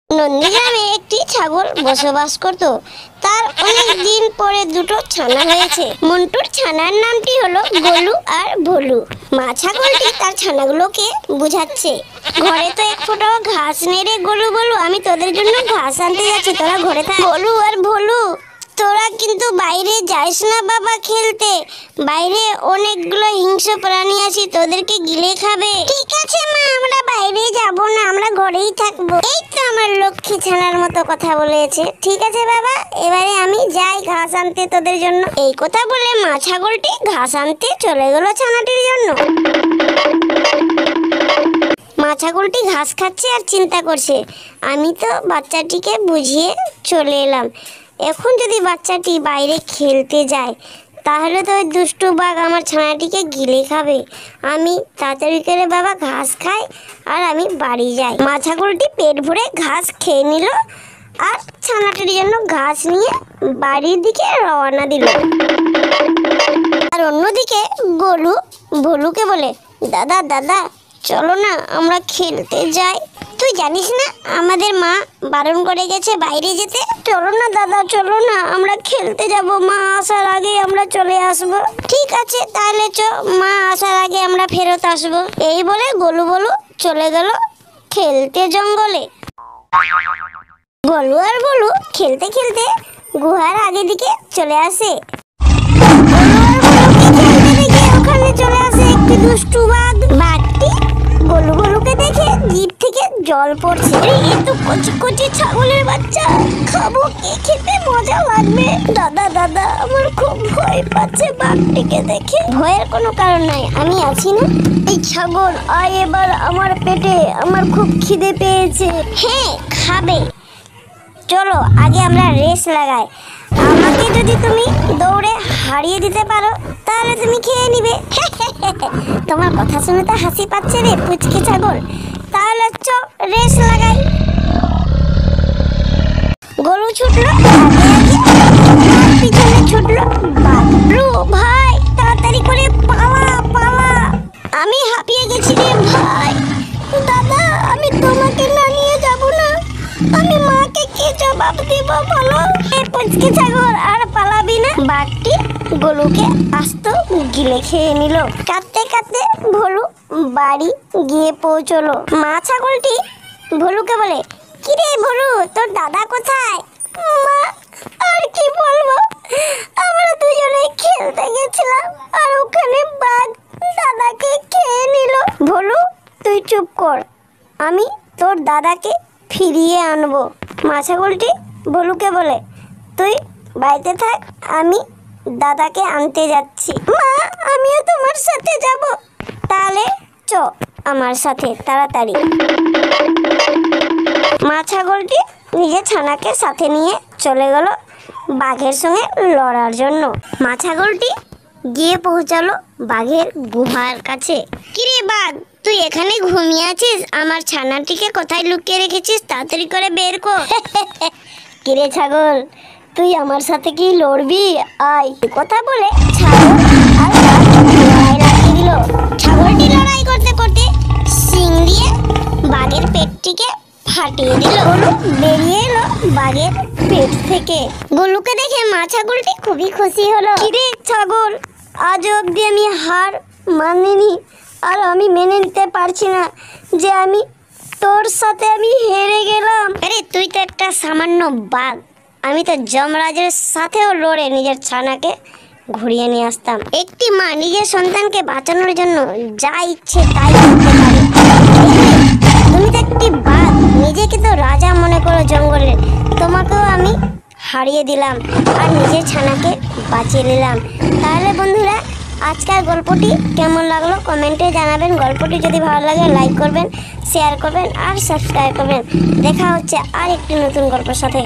নন্দীগ্রামে একটি ছাগল বসবাস করত। তার অনেক দিন পরে দুটো ছানা হয়েছে। মন্টুর ছানার নামটি হলো গোলু আর ভোলু। মা ছাগলটি তার ছানাগুলোকে বুঝাচ্ছে, ঘরে তো এক ফোঁটাও ঘাস নেই রে গোলু বলু, আমি তোদের জন্য ঘাস আনতে যাচ্ছি, তোরা ঘরে থাক। গোলু আর ভোলু, তোরা কিন্তু বাইরে যাইস না বাবা খেলতে, বাইরে অনেকগুলো হিংস্র প্রাণী আছে, তোদেরকে গিলে খাবে। ঠিক আছে মা, আমরা বাইরে যাব না, আমরা ঘরেই থাকবো। এই তো আমার লক্ষ্মী ছানার মতো কথা বলেছে। ঠিক আছে বাবা, এবারে আমি যাই ঘাস আনতে তোদের জন্য। এই কথা বলে মা ছাগলটি ঘাস আনতে চলে গেল ছানাটির জন্য। মা ছাগলটি ঘাস খাচ্ছে আর চিন্তা করছে, আমি তো বাচ্চাটিকে বুঝিয়ে চলে এলাম, এখন যদি বাচ্চাটি বাইরে খেলতে যায় তাহলে তো ওই দুষ্টু বাঘ আমার ছানাটিকে গিলে খাবে। আমি তাড়াতাড়ি করে বাবা ঘাস খাই আর আমি বাড়ি যাই। মা ছাগলটি পেট ভরে ঘাস খেয়ে নিল আর ছানাটির জন্য ঘাস নিয়ে বাড়ির দিকে রওনা দিল। আর অন্যদিকে গোলু ভোলুকে বলে, দাদা দাদা চলো না আমরা খেলতে যাই, তুই জানিস না আমাদের মা বারণ করে গেছে বাইরে যেতে। চলো না দাদা, চলো না আমরা খেলতে যাব, মা আসার আগে আমরা চলে আসব। ঠিক আছে তাহলে চ, মা আসার আগে আমরা ফেরত আসব। এই বলে গোলু ভোলু চলে গেল খেলতে জঙ্গলে। গোলু আর ভোলু খেলতে খেলতে গুহার আগে দিকে চলে আসে। ওখানে চলে আসে একটি দুষ্টু বাঘ। বাঘটি গোলু ভোলুকে দেখে জিভ থেকে জল পড়ছে। এই তো কচি কচি ছাগলের বাচ্চা, খাবো, কে খেতে মজা লাগবে। দাদা দাদা আমার খুব ভয় পাচ্ছে বাঘটিকে দেখে। ভয়ের কোনো কারণ নাই, আমি আছি না। এই ছাগল আয় এবার আমার পেটে, আমার খুব খিদে পেয়েছে। হ্যাঁ খাবে, চলো আগে আমরা রেস লাগাই, আমাকে যদি তুমি দৌড়ে হারিয়ে দিতে পারো তাহলে তুমি খেয়ে নিবে। তোমার কথা শুনে তো হাসি পাচ্ছে রে পুচকি ছাগল, তাহলে চ রেস লাগাই। গরু ছুটলো পিছনে ছুটলো বাঘ। ভাই তাড়াতাড়ি করে পালা পালা, আমি হাঁপিয়ে গেছি রে ভাই। দাদা আমি তোমাকে না নিয়ে যাব না, আমি মাকে কি জবাব দিব বলো। এই পুচকি ছাগল আর পালাবি না। বাঘটি গরুকে আস্ত গিলে খেয়ে নিল। কাঁদতে কাঁদতে ভোলু বাড়ি গিয়ে পৌঁছলো। মা ছাগলটি ভোলুকে বলে, কিরে ভোলু তোর দাদা কোথায়? মা আর কি বলবো, আমরা দুজনে খেলতে গেছিলাম আর ওখানে বাঘ দাদাকে খেয়ে নিল। ভোলু তুই চুপ কর, আমি তোর দাদাকে ফিরিয়ে আনবো। মা ছাগলটি ভোলুকে বলে, তুই বাড়িতে থাক, আমি দাদাকে আনতে যাচ্ছি। মা আমিও তোমার সাথে যাব। তাহলে চ আমার সাথে তাড়াতাড়ি। মা ছাগলটি নিজের ছানাকে সাথে নিয়ে চলে গেল বাঘের সঙ্গে লড়ার জন্য। মা ছাগলটি গিয়ে পৌঁছালো বাঘের গুহার কাছে। কিরে বাঘ তুই এখানে ঘুমিয়ে আছিস, আমার ছানাটিকে কোথায় লুকিয়ে রেখেছিস, তাড়াতাড়ি করে বের কর। কিরে ছাগল তুই আমার সাথে কি লড়বি, আয়। কথা বলে ছাগল আর বাঘ লড়াই লাগিয়ে দিল। ছাগলটি লড়াই করতে করতে শিং দিয়ে বাঘের পেটটিকে ফাটিয়ে দিল। গোলু বেরিয়ে এলো বাঘের পেট থেকে। গোলুকে দেখে মা ছাগলটি খুবই খুশি হলো। কিরে ছাগল আজ অব্দি আমি হার মানিনি, আর আমি মেনে নিতে পারছি না যে আমি তোর সাথে আমি হেরে গেলাম। আরে তুই তো একটা সামান্য বাঘ, আমি তো যমরাজের সাথেও লড়ে নিজের ছানাকে ঘুরিয়ে নিয়ে আসতাম। একটি মা নিজের সন্তানকে বাঁচানোর জন্য যা ইচ্ছে তাই করতে পারে। তুমি তো একটি বাঘ, নিজেকে তো রাজা মনে করো জঙ্গলের, তোমাকেও আমি হারিয়ে দিলাম আর নিজের ছানাকে বাঁচিয়ে নিলাম। তাহলে বন্ধুরা আজকের গল্পটি কেমন লাগলো কমেন্টে জানাবেন। গল্পটি যদি ভালো লাগে লাইক করবেন, শেয়ার করবেন আর সাবস্ক্রাইব করবেন। দেখা হচ্ছে আর একটি নতুন গল্পের সাথে।